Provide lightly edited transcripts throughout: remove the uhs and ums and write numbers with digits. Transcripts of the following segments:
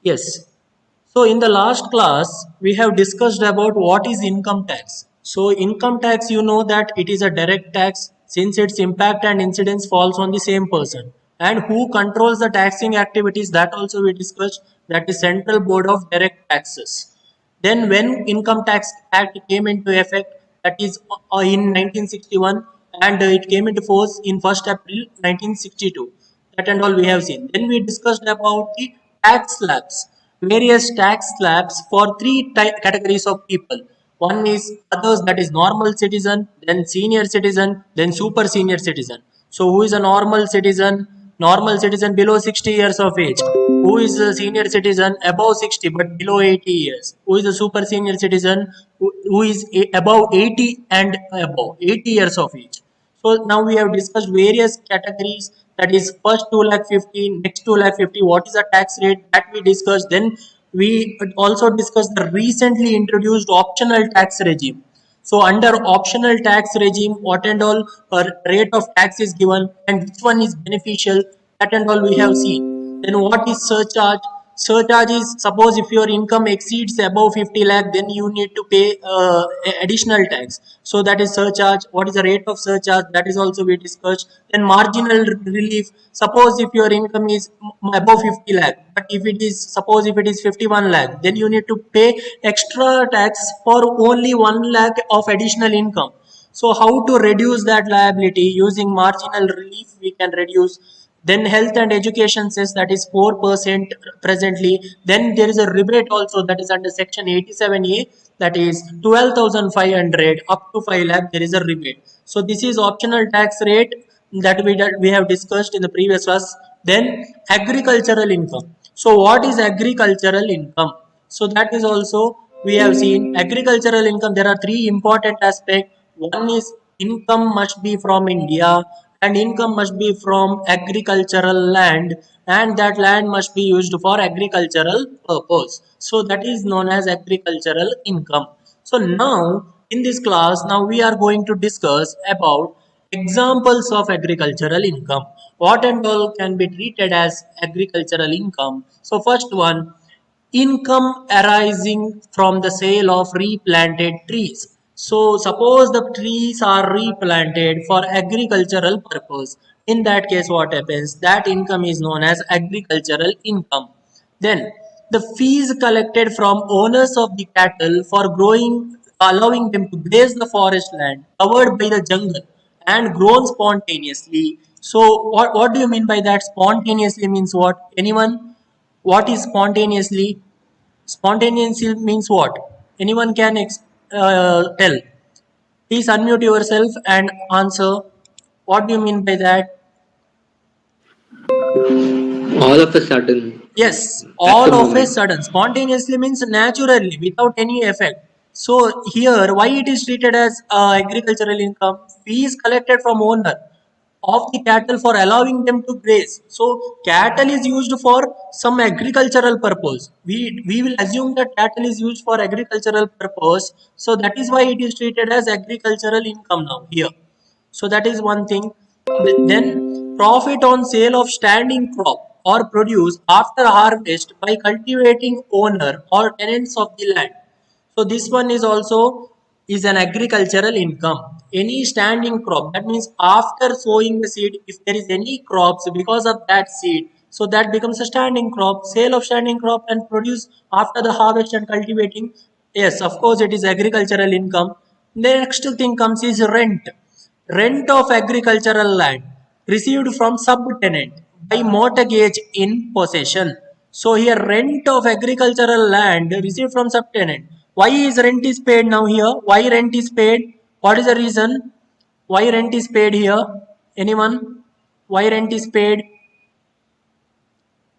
Yes. So in the last class, we have discussed about what is income tax. So income tax, you know that it is a direct tax since its impact and incidence falls on the same person. And who controls the taxing activities, that also we discussed, that is Central Board of Direct Taxes. Then when Income Tax Act came into effect, that is in 1961, and it came into force in 1st April 1962. That and all we have seen. Then we discussed about the tax slabs, various tax slabs for three categories of people. One is others, that is normal citizen, then senior citizen, then super senior citizen. So who is a normal citizen? Normal citizen below 60 years of age. Who is a senior citizen above 60 but below 80 years? Who is a super senior citizen who is above 80 and above 80 years of age? So now we have discussed various categories, that is first 2 lakh 50, next 2 lakh 50, what is the tax rate that we discussed. Then we also discussed the recently introduced optional tax regime. So under optional tax regime, what and all rate of tax is given and which one is beneficial, that and all we have seen. Then what is surcharge? Surcharge is, suppose if your income exceeds above 50 lakh, then you need to pay additional tax. So that is surcharge. What is the rate of surcharge? That is also we discussed. Then marginal relief. Suppose if your income is above 50 lakh, but if it is, suppose if it is 51 lakh, then you need to pay extra tax for only 1 lakh of additional income. So how to reduce that liability? Using marginal relief we can reduce. Then health and education says that is 4% presently. Then there is a rebate also, that is under section 87A, that is 12,500 up to 5 lakh there is a rebate. So this is optional tax rate that we have discussed in the previous class. Then agricultural income. So what is agricultural income? So that is also we have seen agricultural income. There are three important aspects. One is income must be from India, and income must be from agricultural land, and that land must be used for agricultural purpose. So that is known as agricultural income. So now in this class, now we are going to discuss about examples of agricultural income. What and all can be treated as agricultural income? So first one, income arising from the sale of replanted trees. So suppose the trees are replanted for agricultural purpose. In that case, what happens? That income is known as agricultural income. Then the fees collected from owners of the cattle for growing, allowing them to graze the forest land covered by the jungle and grown spontaneously. So what do you mean by that? Spontaneously means what? Anyone? What is spontaneously? Spontaneously means what? Anyone can tell. Please unmute yourself and answer. What do you mean by that? All of a sudden, Yes, at the all of a moment. sudden. Spontaneously means naturally, without any effect. So here, why it is treated as agricultural income? Fees collected from owner of the cattle for allowing them to graze. So cattle is used for some agricultural purpose. We will assume that cattle is used for agricultural purpose. So that is why it is treated as agricultural income now here. So that is one thing. Then profit on sale of standing crop or produce after harvest by cultivating owner or tenants of the land. So this one is also is an agricultural income. Any standing crop, that means after sowing the seed, if there is any crops because of that seed, so that becomes a standing crop. Sale of standing crop and produce after the harvest and cultivating. Yes, of course it is agricultural income. The next thing comes is rent. Rent of agricultural land received from subtenant by mortgage in possession. So here rent of agricultural land received from subtenant. Why is rent is paid now here? Why rent is paid? What is the reason? Why rent is paid here? Anyone? Why rent is paid?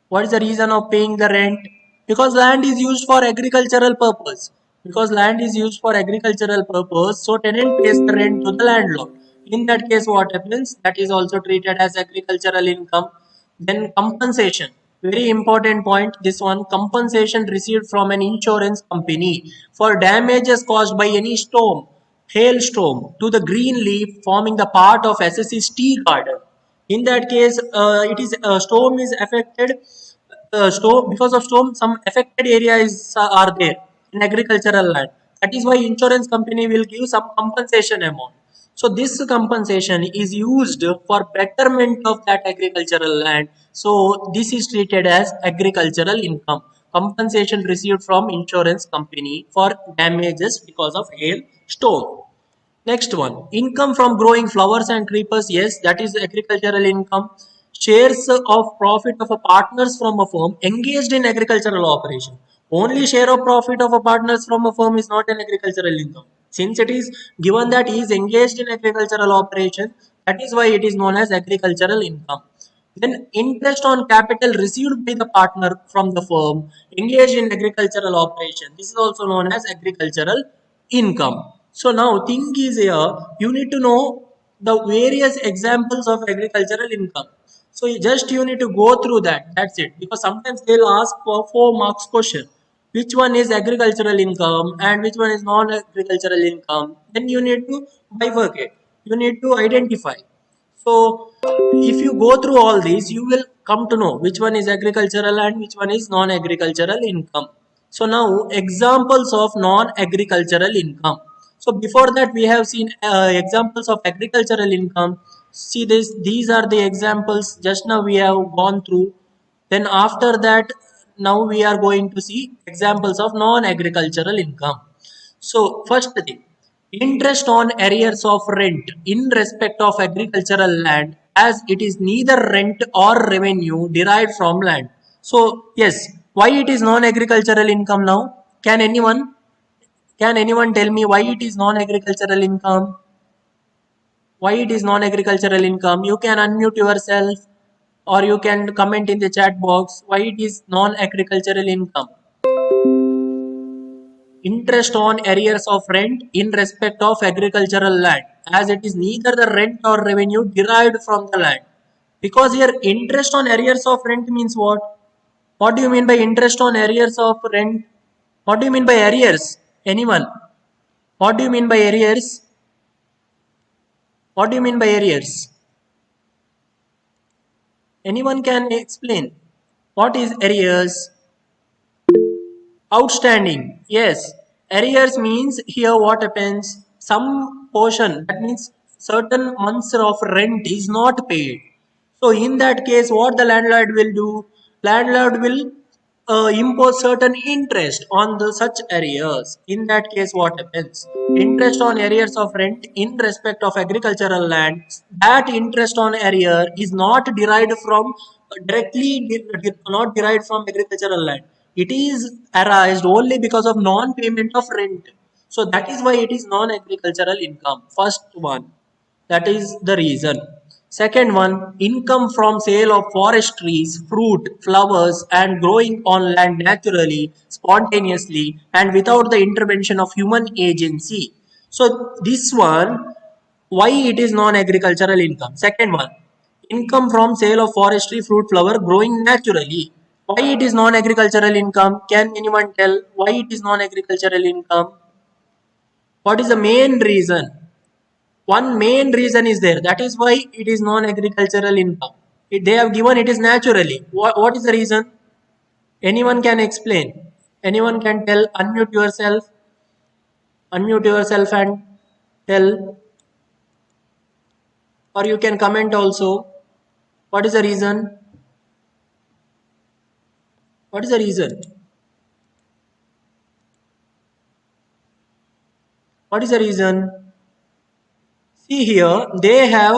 What is the reason of paying the rent? Because land is used for agricultural purpose. Because land is used for agricultural purpose, so tenant pays the rent to the landlord. In that case, what happens? That is also treated as agricultural income. Then compensation. Very important point. This one, compensation received from an insurance company for damages caused by any storm, hailstorm to the green leaf forming the part of SSC's tea garden. In that case, it is storm is affected. storm, because of storm, some affected areas are there in agricultural land. That is why insurance company will give some compensation amount. So this compensation is used for betterment of that agricultural land. So this is treated as agricultural income. Compensation received from insurance company for damages because of hail storm. Next one, income from growing flowers and creepers. Yes, that is agricultural income. Shares of profit of a partners from a firm engaged in agricultural operation. Only share of profit of a partners from a firm is not an agricultural income. Since it is given that he is engaged in agricultural operation, that is why it is known as agricultural income. Then interest on capital received by the partner from the firm engaged in agricultural operation. This is also known as agricultural income. So now thing is here, you need to know the various examples of agricultural income. So you need to go through that. That's it. Because sometimes they'll ask for 4 marks question. Which one is agricultural income and which one is non-agricultural income? Then you need to bifurcate. You need to identify. So if you go through all these, you will come to know which one is agricultural and which one is non-agricultural income. So now examples of non-agricultural income. So before that we have seen examples of agricultural income. See this, these are the examples just now we have gone through. Then after that, now we are going to see examples of non-agricultural income. So first thing, interest on arrears of rent in respect of agricultural land as it is neither rent or revenue derived from land. So yes, why it is non-agricultural income now? Can anyone tell me why it is non-agricultural income? Why it is non-agricultural income? You can unmute yourself or you can comment in the chat box why it is non-agricultural income. Interest on arrears of rent in respect of agricultural land as it is neither the rent or revenue derived from the land. Because here interest on arrears of rent means what? What do you mean by interest on arrears of rent? What do you mean by arrears? Anyone? What do you mean by arrears? What do you mean by arrears? Anyone can explain? What is arrears? Outstanding. Yes. Arrears means here what happens? Some portion, that means certain months of rent is not paid. So in that case, what the landlord will do? Landlord will impose certain interest on the such arrears. In that case, what happens? Interest on arrears of rent in respect of agricultural land. That interest on arrear is not derived from not derived from agricultural land. It is arised only because of non-payment of rent. So that is why it is non-agricultural income. First one, that is the reason. Second one, income from sale of forest trees, fruit, flowers, and growing on land naturally, spontaneously, and without the intervention of human agency. So this one, why it is non-agricultural income? Second one, income from sale of forestry, fruit, flower growing naturally. Why it is non-agricultural income? Can anyone tell why it is non-agricultural income? What is the main reason? One main reason is there. That is why it is non-agricultural income. They have given it is naturally. What is the reason? Anyone can explain. Anyone can tell. Unmute yourself. Unmute yourself and tell. Or you can comment also. What is the reason? What is the reason? What is the reason? See here, they have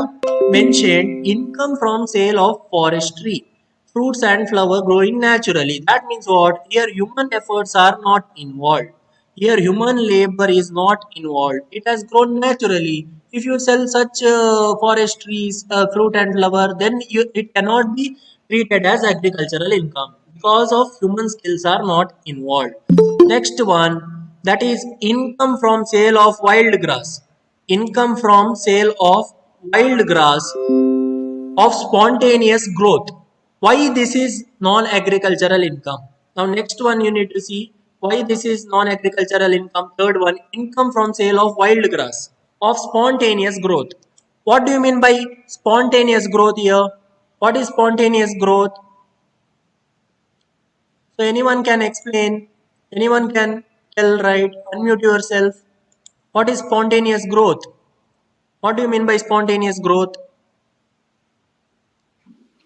mentioned income from sale of forestry, fruits and flower growing naturally. That means what? Here human efforts are not involved. Here human labor is not involved. It has grown naturally. If you sell such forest trees, fruit and flower, then it cannot be treated as agricultural income because of human skills are not involved. Next one, that is income from sale of wild grass. Income from sale of wild grass of spontaneous growth. Why this is non-agricultural income? Now next one you need to see why this is non-agricultural income. Third one, income from sale of wild grass of spontaneous growth. What do you mean by spontaneous growth here? What is spontaneous growth? So anyone can explain, anyone can tell, right? Unmute yourself. What is spontaneous growth? What do you mean by spontaneous growth?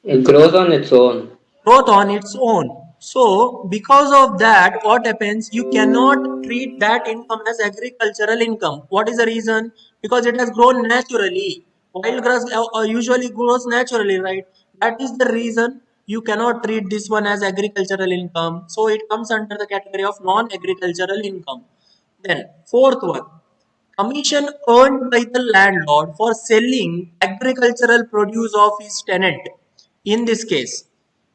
It grows on its own. Growth on its own. So, because of that, what happens? You cannot treat that income as agricultural income. What is the reason? Because it has grown naturally. Wild grass usually grows naturally, right? That is the reason you cannot treat this one as agricultural income. So, it comes under the category of non agricultural income. Then, fourth one, commission earned by the landlord for selling agricultural produce of his tenant. In this case,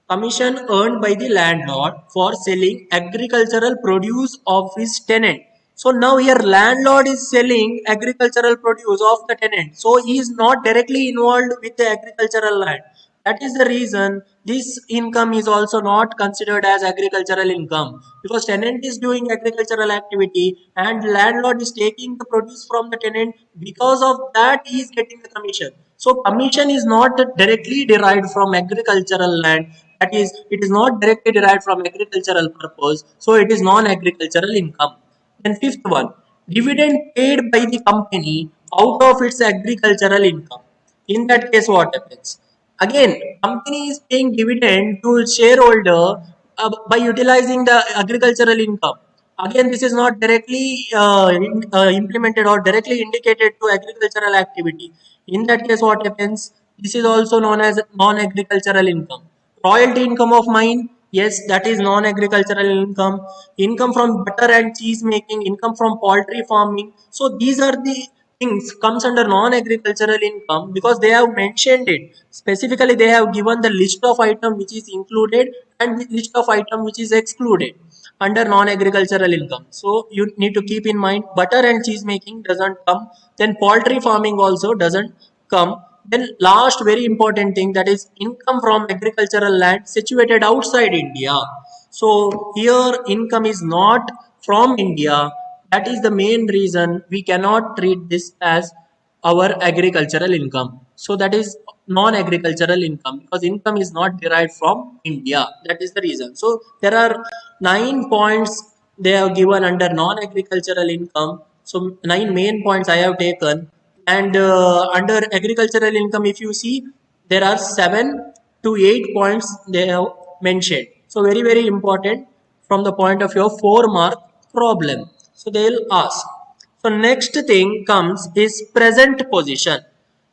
commission earned by the landlord for selling agricultural produce of his tenant. So now here landlord is selling agricultural produce of the tenant. So he is not directly involved with the agricultural land. That is the reason this income is also not considered as agricultural income, because tenant is doing agricultural activity and landlord is taking the produce from the tenant. Because of that he is getting the commission. So commission is not directly derived from agricultural land. That is, it is not directly derived from agricultural purpose. So it is non-agricultural income. Then fifth one, dividend paid by the company out of its agricultural income. In that case, what happens? Again, company is paying dividend to its shareholder by utilizing the agricultural income. Again, this is not directly implemented or directly indicated to agricultural activity. In that case, what happens? This is also known as non-agricultural income. Royalty income of mine, yes, that is non-agricultural income. Income from butter and cheese making, income from poultry farming. So these are the things comes under non-agricultural income because they have mentioned it. Specifically, they have given the list of item which is included and the list of item which is excluded under non-agricultural income. So you need to keep in mind butter and cheese making doesn't come. Then poultry farming also doesn't come. Then last very important thing, that is income from agricultural land situated outside India. So here income is not from India. That is the main reason we cannot treat this as our agricultural income. So that is non-agricultural income because income is not derived from India. That is the reason. So there are 9 points they have given under non-agricultural income. So 9 main points I have taken, and under agricultural income, if you see, there are 7 to 8 points they have mentioned. So very important from the point of view of 4 mark problem. So they'll ask. So next thing comes is present position.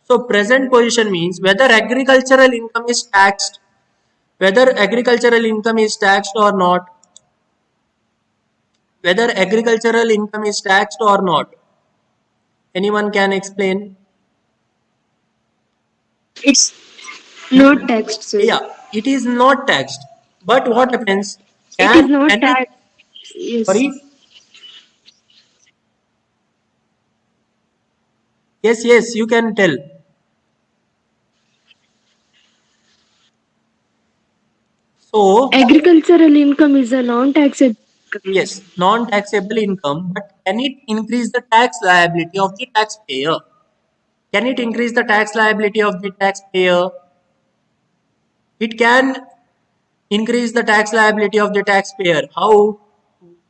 So present position means whether agricultural income is taxed, whether agricultural income is taxed or not, whether agricultural income is taxed or not. Anyone can explain? It's not taxed, sir. Yeah, it is not taxed. But what happens? It is not Can it, taxed. Yes. sorry? Yes, you can tell. So, Agricultural income is a non-taxable income. yes, non-taxable income, but can it increase the tax liability of the taxpayer? Can it increase the tax liability of the taxpayer? It can increase the tax liability of the taxpayer. How?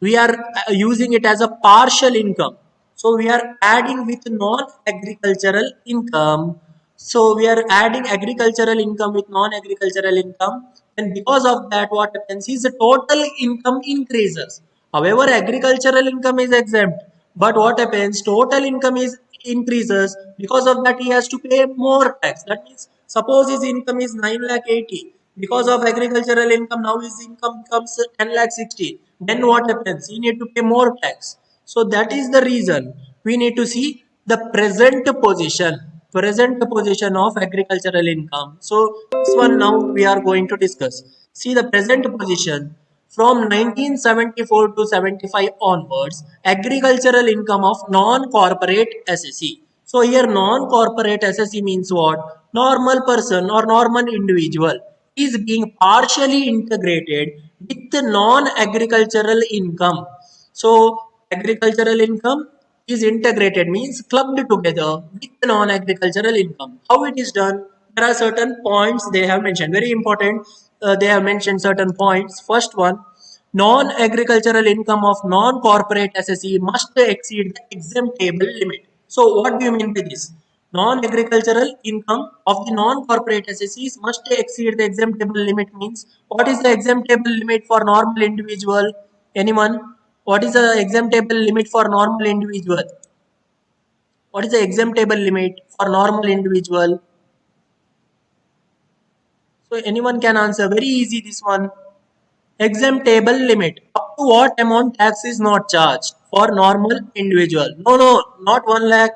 We are using it as a partial income. So we are adding with non-agricultural income. So we are adding agricultural income with non-agricultural income. And because of that, what happens is the total income increases. However, agricultural income is exempt. But what happens? Total income is increases. Because of that, he has to pay more tax. That means, suppose his income is 9 lakh 80. Because of agricultural income, now his income becomes 10 lakh 60. Then what happens? He need to pay more tax. So that is the reason we need to see the present position of agricultural income. So this one now we are going to discuss. See the present position from 1974 to 75 onwards, agricultural income of non-corporate SSE. So here non-corporate SSE means what? Normal person or normal individual is being partially integrated with non-agricultural income. So agricultural income is integrated means clubbed together with non-agricultural income. How it is done? There are certain points they have mentioned. Very important. They have mentioned certain points. First one, non-agricultural income of non-corporate SSE must exceed the exemptable limit. So what do you mean by this? Non-agricultural income of the non-corporate SSEs must exceed the exemptable limit means what is the exemptable limit for normal individual? Anyone? What is the exemptable limit for normal individual? What is the exemptable limit for normal individual? So anyone can answer. Very easy this one. Exemptable limit. Up to what amount tax is not charged for normal individual? No, no, not 1 lakh.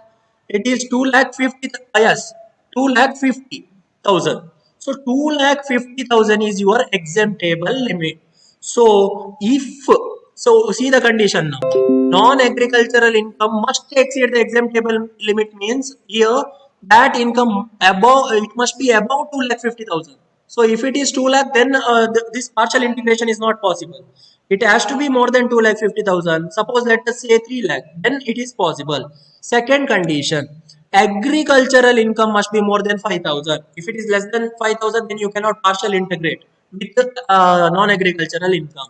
It is 2 lakh 50. Yes, 2 lakh 50,000. So 2 lakh 50,000 is your exemptable limit. So if see the condition now. Non-agricultural income must exceed the exemptable limit means here that income above it must be above 2 lakh 50,000. So if it is 2 lakh, then this partial integration is not possible. It has to be more than 2 lakh 50,000. Suppose let us say 3 lakh, then it is possible. Second condition, agricultural income must be more than 5,000. If it is less than 5,000, then you cannot partial integrate with the non-agricultural income.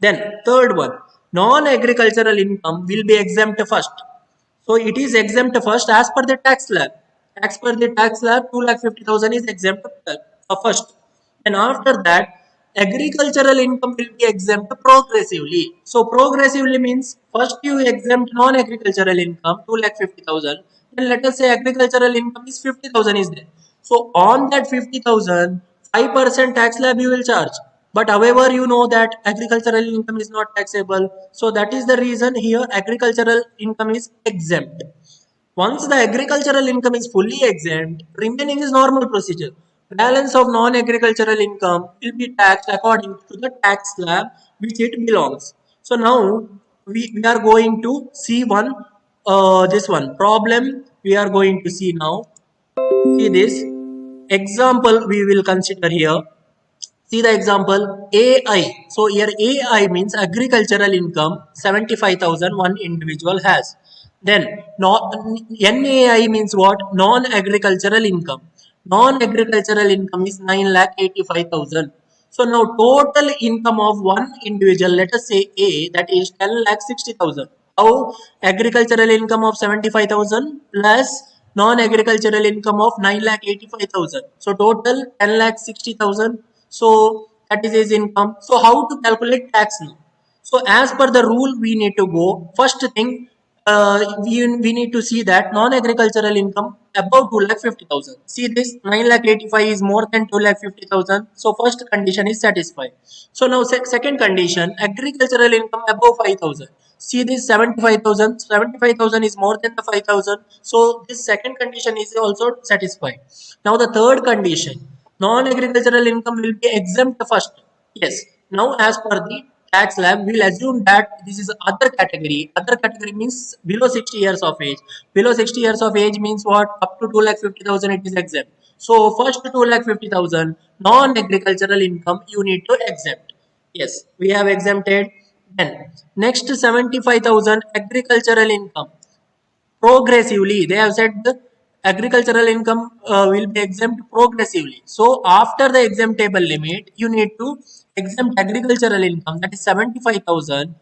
Then third one, non-agricultural income will be exempt first. So it is exempt first as per the tax slab. As per the tax slab, 2,50,000 is exempt first. And after that, agricultural income will be exempt progressively. So progressively means first you exempt non-agricultural income, 2,50,000. Then let us say agricultural income is 50,000 is there. So on that 50,000, 5% tax slab you will charge. But however, you know that agricultural income is not taxable. So that is the reason here agricultural income is exempt. Once the agricultural income is fully exempt, remaining is normal procedure. Balance of non-agricultural income will be taxed according to the tax slab which it belongs. So now we are going to see this one problem we are going to see now. See this example we will consider here. See the example AI. So here AI means agricultural income 75,000 one individual has. Then NAI means what? Non-agricultural income. Non-agricultural income is 9,85,000. So now total income of one individual, let us say A, that is 10,60,000. How? Agricultural income of 75,000 plus non-agricultural income of 9,85,000. So total 10,60,000. So that is his income. So how to calculate tax now? So as per the rule, we need to go. First thing, we need to see that non-agricultural income above 2,50,000. See this 9,85,000 is more than 2,50,000. So first condition is satisfied. So now second condition, agricultural income above 5,000. See this 75,000. 75,000 is more than the 5,000. So this second condition is also satisfied. Now the third condition, non-agricultural income will be exempt first. Yes. Now as per the tax slab, we will assume that this is other category. Other category means below 60 years of age. Below 60 years of age means what? Up to 2,50,000 it is exempt. So first 2,50,000 non-agricultural income you need to exempt. Yes, we have exempted. Then next 75,000 agricultural income. Progressively, they have said the agricultural income will be exempt progressively. So after the exemptable limit, you need to exempt agricultural income, that is 75,000,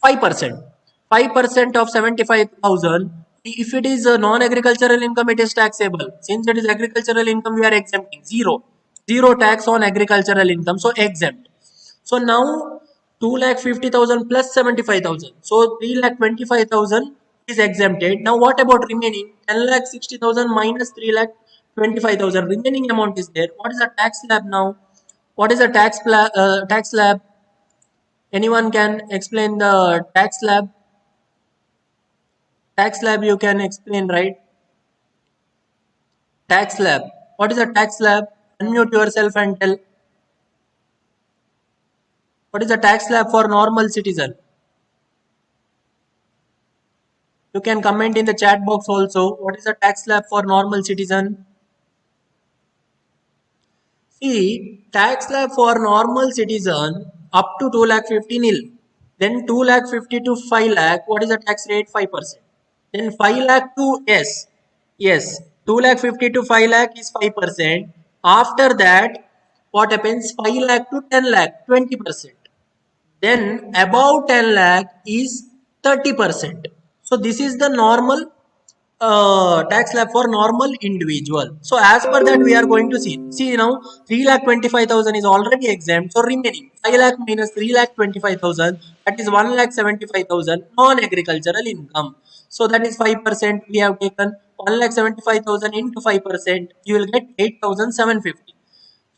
5%. 5% of 75,000. If it is a non-agricultural income, it is taxable. Since it is agricultural income, we are exempting zero. Zero tax on agricultural income, so exempt. So now 2,50,000 plus 75,000. So 3,25,000 is exempted. Now what about remaining? 10,60,000 minus 3,25,000. Remaining amount is there. What is the tax slab now? What is the tax slab? Anyone can explain the tax slab? Tax slab you can explain, right? Tax slab. What is a tax slab? Unmute yourself and tell. What is the tax slab for normal citizen? You can comment in the chat box also. What is the tax slab for normal citizen? See, tax slab for normal citizen up to 2,50,000 nil. Then 2,50,000 to 5 lakh. What is the tax rate? 5%. Then 5 lakh to yes, 2,50,000 to 5 lakh is 5%. After that, what happens? 5 lakh to 10 lakh, 20%. Then above 10 lakh is 30%. So this is the normal tax slab for normal individual. So as per that we are going to see now 3,25,000 is already exempt. So remaining 5 lakh minus 3,25,000, that is 1,75,000 non-agricultural income. So that is 5%. We have taken 1,75,000 into 5%. You will get 8,750.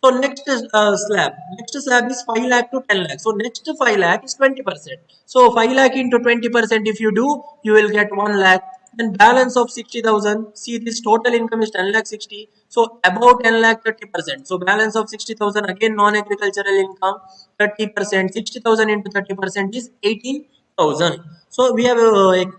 So next is slab. Next slab is 5 lakh to 10 lakh. So next 5 lakh is 20%. So 5 lakh into 20% if you do, you will get 1 lakh. Then balance of 60,000. See, this total income is 10 lakh 60. So above 10 lakh 30%. So balance of 60,000 again non-agricultural income 30%. 60,000 into 30% is 18,000. So we have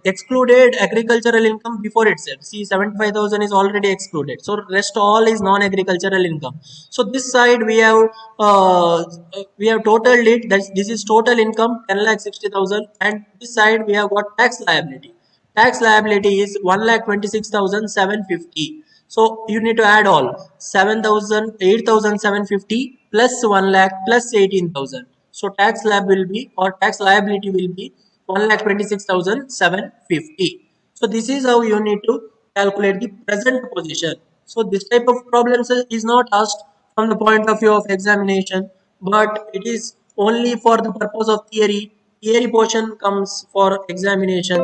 excluded agricultural income before itself. See, 75,000 is already excluded. So rest all is non-agricultural income. So this side we have totaled it. This is total income 10 lakh 60,000, and this side we have got tax liability. Tax liability is 1,26,750. So you need to add all 7,000, 8,750 plus 1 lakh plus 18,000. So tax lab will be, or tax liability will be 1,26,750. So this is how you need to calculate the present position. So this type of problems is not asked from the point of view of examination, but it is only for the purpose of theory. Theory portion comes for examination.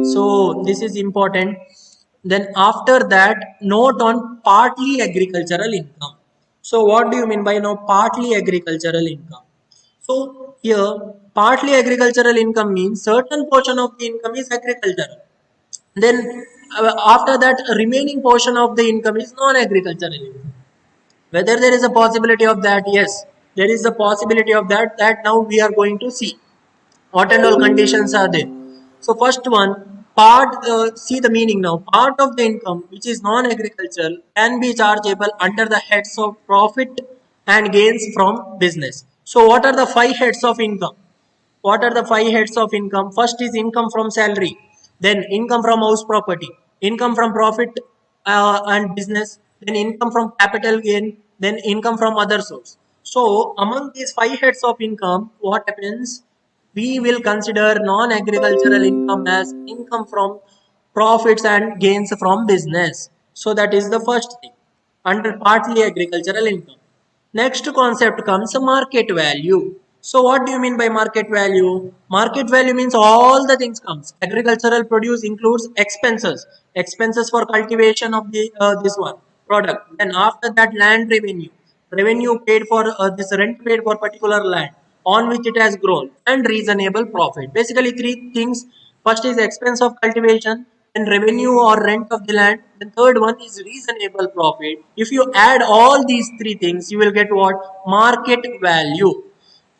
So this is important. Then after that, note on partly agricultural income. So what do you mean by now partly agricultural income? So here partly agricultural income means certain portion of the income is agricultural. Then after that remaining portion of the income is non-agricultural income. Whether there is a possibility of that, yes, there is a possibility of that. That now we are going to see what and all conditions are there. So first one, see the meaning now. Part of the income which is non-agricultural can be chargeable under the heads of profit and gains from business. So what are the 5 heads of income? What are the 5 heads of income? First is income from salary, then income from house property, income from profit and business, then income from capital gain, then income from other source. So among these 5 heads of income, what happens? We will consider non-agricultural income as income from profits and gains from business. So that is the first thing under partly agricultural income. Next concept comes market value. So what do you mean by market value? Market value means all the things comes. Agricultural produce includes expenses, expenses for cultivation of the this one product. Then after that, land revenue, revenue paid for this rent paid for particular land on which it has grown, and reasonable profit. Basically, 3 things. First is expense of cultivation, then revenue or rent of the land. The third one is reasonable profit. If you add all these 3 things, you will get what? Market value.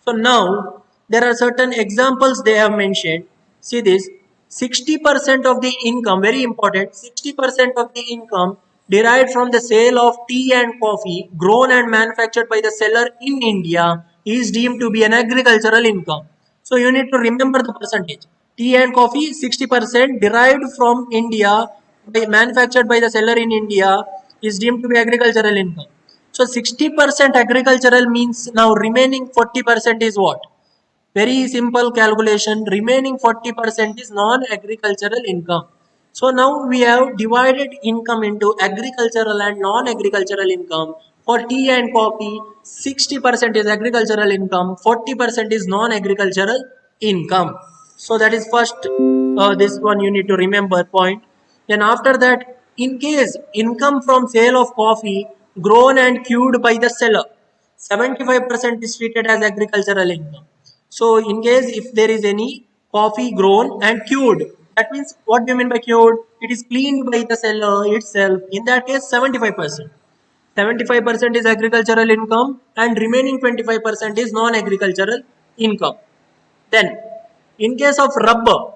So now there are certain examples they have mentioned. See this, 60% of the income, very important, 60% of the income derived from the sale of tea and coffee grown and manufactured by the seller in India is deemed to be an agricultural income. So you need to remember the percentage. Tea and coffee 60% derived from India by manufactured by the seller in India is deemed to be agricultural income. So 60% agricultural means now remaining 40% is what? Very simple calculation. Remaining 40% is non-agricultural income. So now we have divided income into agricultural and non-agricultural income. For tea and coffee, 60% is agricultural income, 40% is non-agricultural income. So that is first, this one you need to remember point. Then after that, in case income from sale of coffee grown and queued by the seller, 75% is treated as agricultural income. So in case if there is any coffee grown and cured, that means what do you mean by cured? It is cleaned by the seller itself. In that case, 75%. 75% is agricultural income and remaining 25% is non-agricultural income. Then in case of rubber,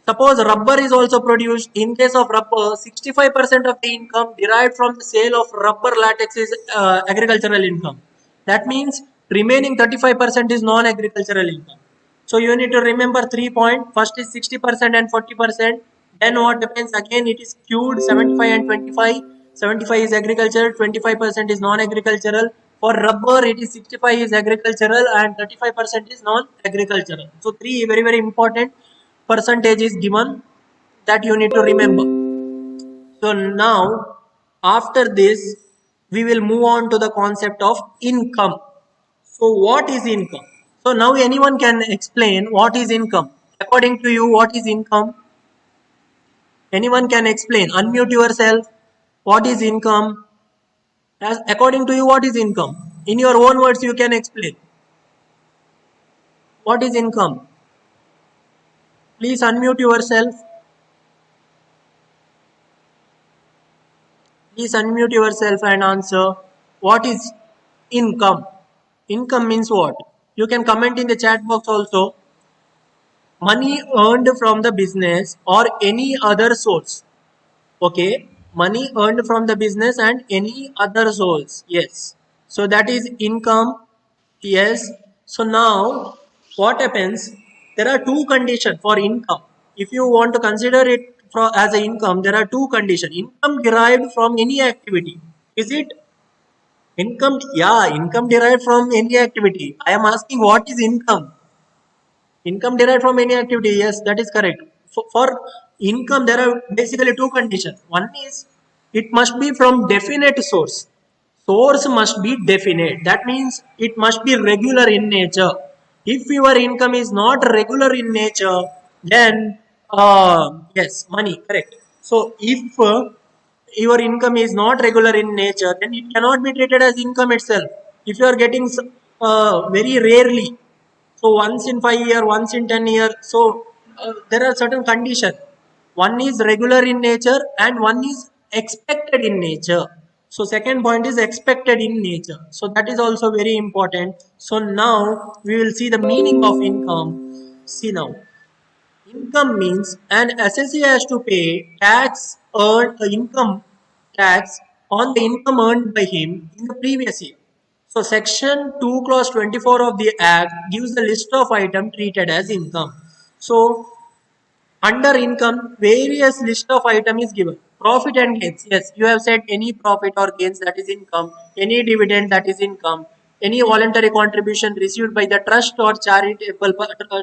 suppose rubber is also produced. In case of rubber, 65% of the income derived from the sale of rubber latex is agricultural income. That means remaining 35% is non-agricultural income. So you need to remember 3 points. First is 60% and 40%. Then what happens again? It is queued 75 and 25. 75 is agricultural, 25% is non-agricultural. For rubber, it is 65 is agricultural and 35% is non-agricultural. So three very very important percentage is given that you need to remember. So now after this we will move on to the concept of income. So what is income? So now anyone can explain what is income. According to you, what is income? Anyone can explain. Unmute yourself. What is income? As according to you, what is income? In your own words, you can explain. What is income? Please unmute yourself. Please unmute yourself and answer. What is income? Income means what? You can comment in the chat box also. Money earned from the business or any other source. Okay, money earned from the business and any other source. Yes, so that is income. Yes, so now what happens? There are two conditions for income. If you want to consider it as an income, there are two conditions. Income derived from any activity. Is it income? Yeah, income derived from any activity. I am asking what is income? Income derived from any activity. Yes, that is correct. For income, there are basically two conditions. One is it must be from definite source. Source must be definite. That means it must be regular in nature. If your income is not regular in nature, then yes, money, correct. So if your income is not regular in nature, then it cannot be treated as income itself. If you are getting very rarely, so once in 5 year, once in 10 year, so there are certain conditions. One is regular in nature and one is expected in nature. So second point is expected in nature. So that is also very important. So now we will see the meaning of income. See now, income means an assessee has to pay income tax on the income earned by him in the previous year. So section 2 clause 24 of the act gives the list of items treated as income. So under income, various list of item is given. Profit and gains. Yes, you have said any profit or gains, that is income. Any dividend, that is income. Any voluntary contribution received by the trust or charitable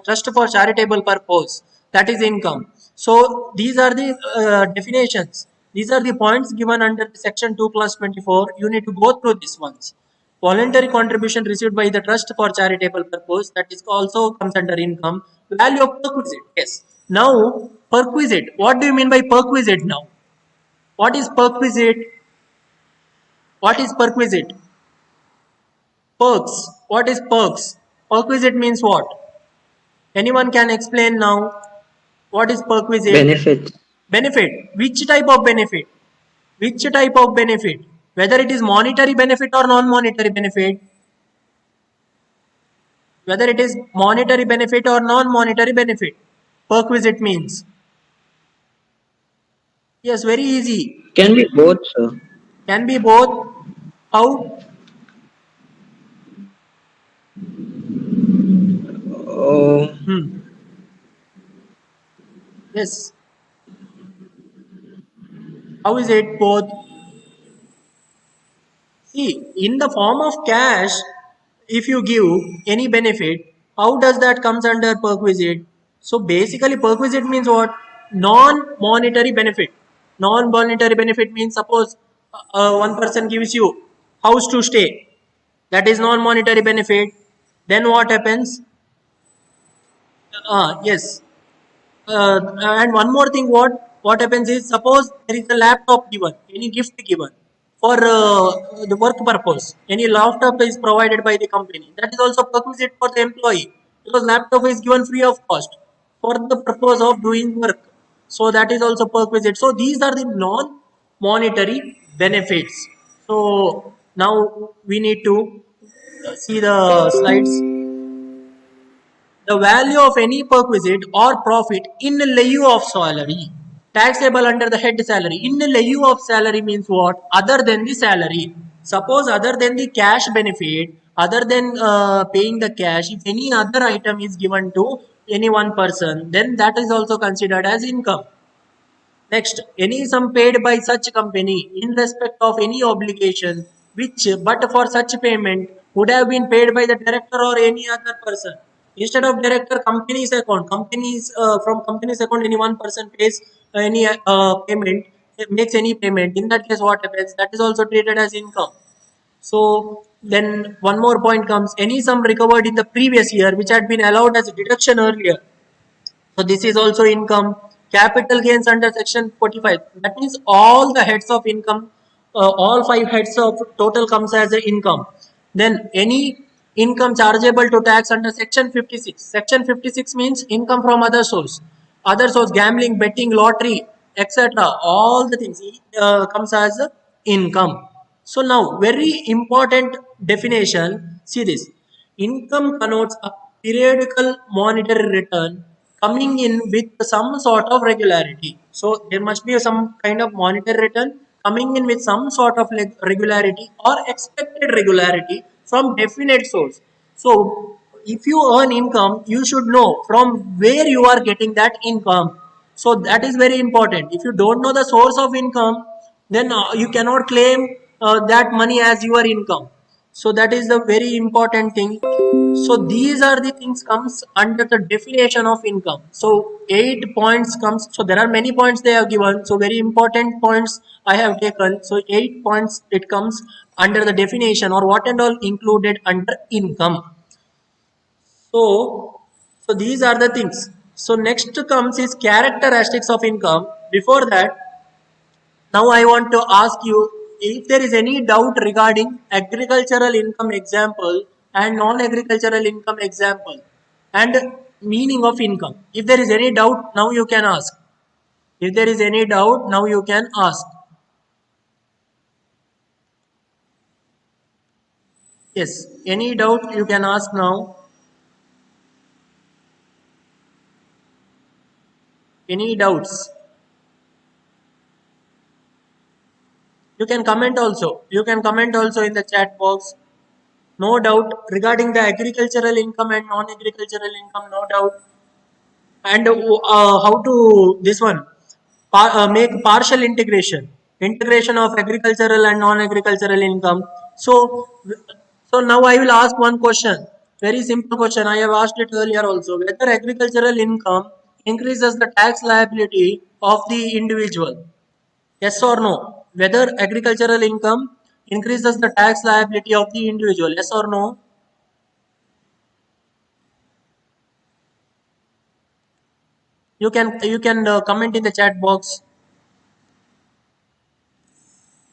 trust for charitable purpose, that is income. So these are the definitions. These are the points given under section 2 plus 24. You need to go through these ones. Voluntary contribution received by the trust for charitable purpose, that is also comes under income. Value of perquisite. Yes. Now, perquisite. What do you mean by perquisite now? What is perquisite? What is perquisite? Perks. What is perks? Perquisite means what? Anyone can explain now? What is perquisite? Benefits. Benefit. Which type of benefit? Which type of benefit? Whether it is monetary benefit or non-monetary benefit? Whether it is monetary benefit or non-monetary benefit. Perquisite means. Yes, very easy. Can be both, sir. Can be both. How? Oh, Yes. How is it both? See, in the form of cash, if you give any benefit, how does that comes under perquisite? So basically, perquisite means what? Non-monetary benefit. Non-monetary benefit means suppose one person gives you house to stay. That is non-monetary benefit. Then what happens? Yes. And one more thing, what happens is suppose there is a laptop given, any gift given for the work purpose. Any laptop is provided by the company. That is also perquisite for the employee because laptop is given free of cost for the purpose of doing work. So that is also perquisite. So these are the non-monetary benefits. So now we need to see the slides. The value of any perquisite or profit in lieu of salary, taxable under the head salary. In lieu of salary means what? Other than the salary. Suppose other than the cash benefit, other than paying the cash, if any other item is given to any one person, then that is also considered as income. Next, any sum paid by such company in respect of any obligation which but for such payment would have been paid by the director or any other person. Instead of director, company's account, from company's account, any one person pays any payment, makes any payment. In that case, what happens? That is also treated as income. So then one more point comes, any sum recovered in the previous year which had been allowed as a deduction earlier. So this is also income. Capital gains under section 45. That means all the heads of income, all five heads of total comes as a income. Then any income chargeable to tax under section 56. Section 56 means income from other source. Other source, gambling, betting, lottery, etc. All the things comes as a income. So now very important definition. See this. Income connotes a periodical monetary return coming in with some sort of regularity. So there must be some kind of monetary return coming in with some sort of regularity or expected regularity from definite source. So if you earn income, you should know from where you are getting that income. So that is very important. If you don't know the source of income, then you cannot claim that money as your income. So that is the very important thing. So these are the things comes under the definition of income. So 8 points comes. So there are many points they have given. So very important points I have taken. So 8 points it comes under the definition or what and all included under income. So these are the things. So next comes is characteristics of income. Before that, now I want to ask you if there is any doubt regarding agricultural income example and non-agricultural income example and meaning of income. If there is any doubt, now you can ask. If there is any doubt, now you can ask. Yes, any doubt you can ask now. Any doubts? You can comment also. You can comment also in the chat box. No doubt regarding the agricultural income and non-agricultural income, no doubt. And how to this one make partial integration of agricultural and non-agricultural income. So now I will ask one question, very simple question. I have asked it earlier also, whether agricultural income increases the tax liability of the individual. Yes or no? Whether agricultural income increases the tax liability of the individual. Yes or no? You can comment in the chat box.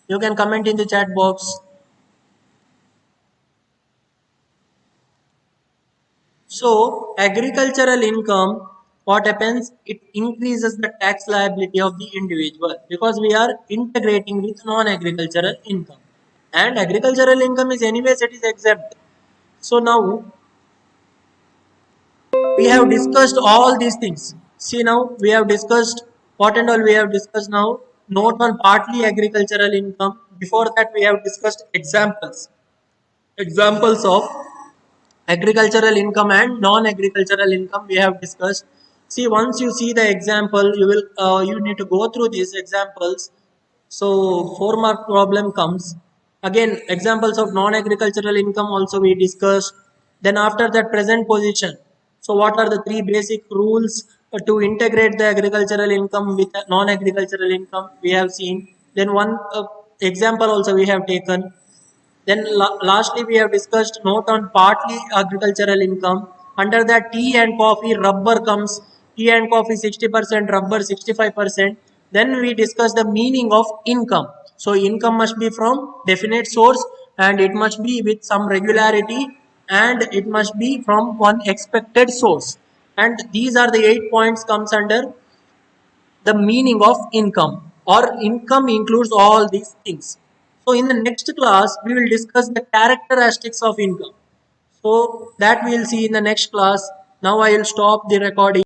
You can comment in the chat box. So agricultural income, what happens? It increases the tax liability of the individual because we are integrating with non-agricultural income. And agricultural income is anyways it is exempt. So now we have discussed all these things. See now we have discussed what and all we have discussed now. Note on partly agricultural income. Before that we have discussed examples. Examples of agricultural income and non-agricultural income we have discussed. See, once you see the example, you need to go through these examples. So 4 mark problem comes again. Examples of non-agricultural income also we discussed. Then after that, present position. So what are the three basic rules to integrate the agricultural income with non-agricultural income we have seen. Then one example also we have taken. Then lastly, we have discussed note on partly agricultural income. Under that, tea and coffee, rubber comes. Tea and coffee 60%, rubber 65%. Then we discuss the meaning of income. So income must be from definite source and it must be with some regularity and it must be from one expected source. And these are the 8 points comes under the meaning of income, or income includes all these things. So in the next class we will discuss the characteristics of income. So that we will see in the next class. Now I will stop the recording.